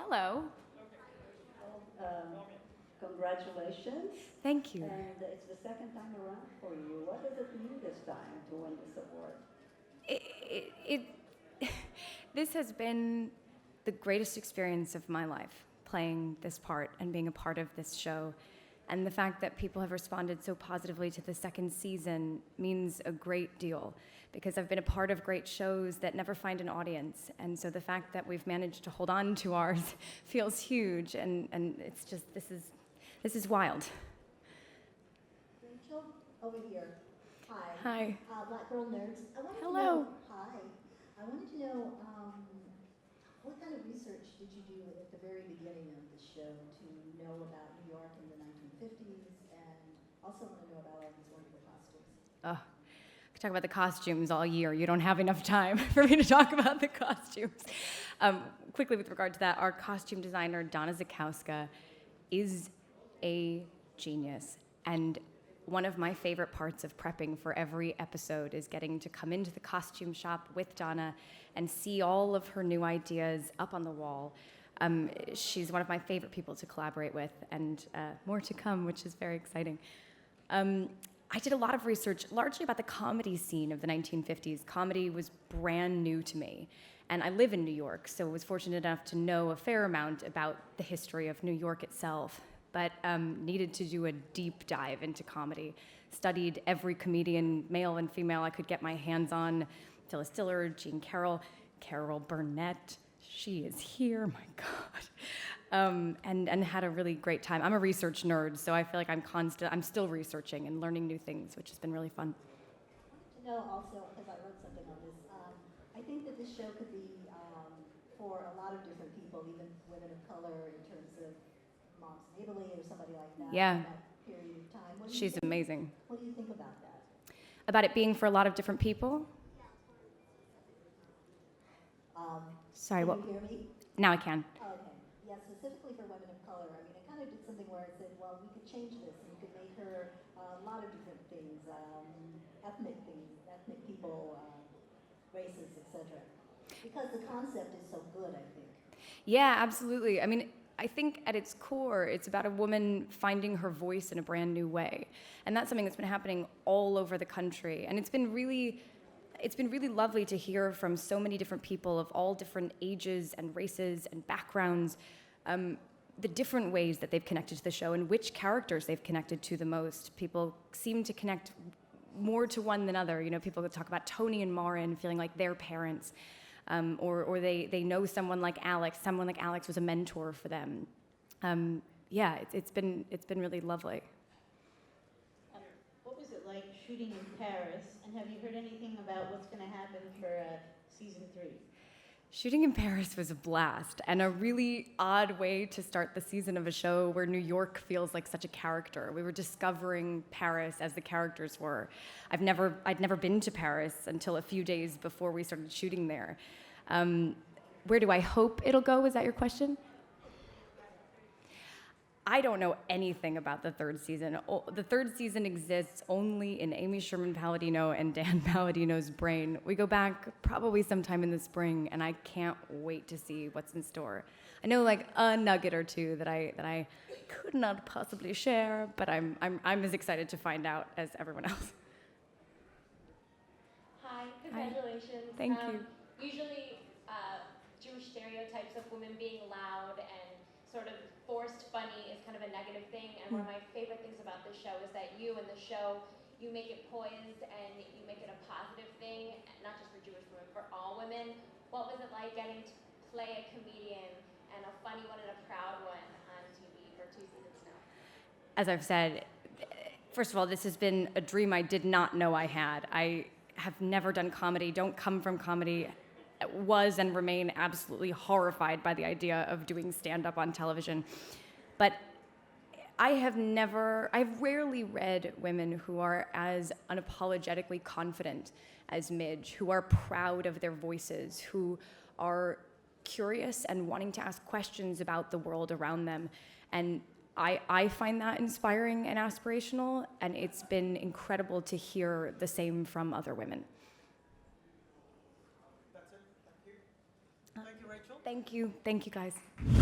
Hello. Um, Congratulations. Thank you. And it's the second time around for you. What does it mean this time to win this award? It this has been the greatest experience of my life, playing this part and being a part of this show. And the fact that people have responded so positively to the second season means a great deal, because I've been a part of great shows that never find an audience. And so the fact that we've managed to hold on to ours feels huge, and it's just, this is wild. Rachel, over here. Hi. Hi. Black Girl Nerds. Hello. Hi. I wanted to know what kind of research did you do at the very beginning of the show to know about New York in the 1950s, and also want to know about all these wonderful costumes? I could talk about the costumes all year. You don't have enough time for me to talk about the costumes. Quickly, with regard to that, our costume designer, Donna Zakowska, is a genius. And one of my favorite parts of prepping for every episode is getting to come into the costume shop with Donna and see all of her new ideas up on the wall. She's one of my favorite people to collaborate with, and more to come, which is very exciting. I did a lot of research, largely about the comedy scene of the 1950s. Comedy was brand new to me, and I live in New York, so I was fortunate enough to know a fair amount about the history of New York itself, but needed to do a deep dive into comedy. Studied every comedian, male and female, I could get my hands on. Phyllis Diller, Jean Carroll, Carol Burnett. She is here, my God. And had a really great time. I'm a research nerd, so I feel like I'm still researching and learning new things, which has been really fun. To know also, because I wrote something on this, I think that this show could be for a lot of different people, even women of color, in terms of Moms in Italy or somebody like that. Yeah. In that period of time. She's amazing. What do you think about that? About it being for a lot of different people? Sorry, what? Can you hear me? Now I can. Oh, okay. Yeah, specifically for women of color. I mean, I kind of did something where I said, well, we could change this and we could make her a lot of different things, ethnic people, races, etc. Because the concept is so good, I think. Yeah, absolutely. I mean, I think at its core, it's about a woman finding her voice in a brand new way. And that's something that's been happening all over the country. And it's been really lovely to hear from so many different people of all different ages and races and backgrounds, the different ways that they've connected to the show and which characters they've connected to the most. People seem to connect more to one than other. You know, people talk about Tony and Marin feeling like their parents. Or they know someone like Alex. Someone like Alex was a mentor for them. Yeah, it's been really lovely. What was it like shooting in Paris? And have you heard anything about what's going to happen for season 3? Shooting in Paris was a blast and a really odd way to start the season of a show where New York feels like such a character. We were discovering Paris as the characters were. I'd never been to Paris until a few days before we started shooting there. Where do I hope it'll go? Is that your question? I don't know anything about the third season. The third season exists only in Amy Sherman-Palladino and Dan Palladino's brain. We go back probably sometime in the spring, and I can't wait to see what's in store. I know like a nugget or two that I could not possibly share, but I'm as excited to find out as everyone else. Hi, congratulations. Thank you. Usually, Jewish stereotypes of women being loud and sort of forced funny is kind of a negative thing, and one of my favorite things about this show is that you in the show, you make it poised and you make it a positive thing, not just for Jewish women, for all women. What was it like getting to play a comedian, and a funny one and a proud one, on TV for 2 seasons now? As I've said, first of all, this has been a dream I did not know I had. I have never done comedy, don't come from comedy, was and remain absolutely horrified by the idea of doing stand-up on television. But I've rarely read women who are as unapologetically confident as Midge, who are proud of their voices, who are curious and wanting to ask questions about the world around them. And I find that inspiring and aspirational, and it's been incredible to hear the same from other women. That's it. Thank you. Thank you, Rachel. Thank you. Thank you, guys.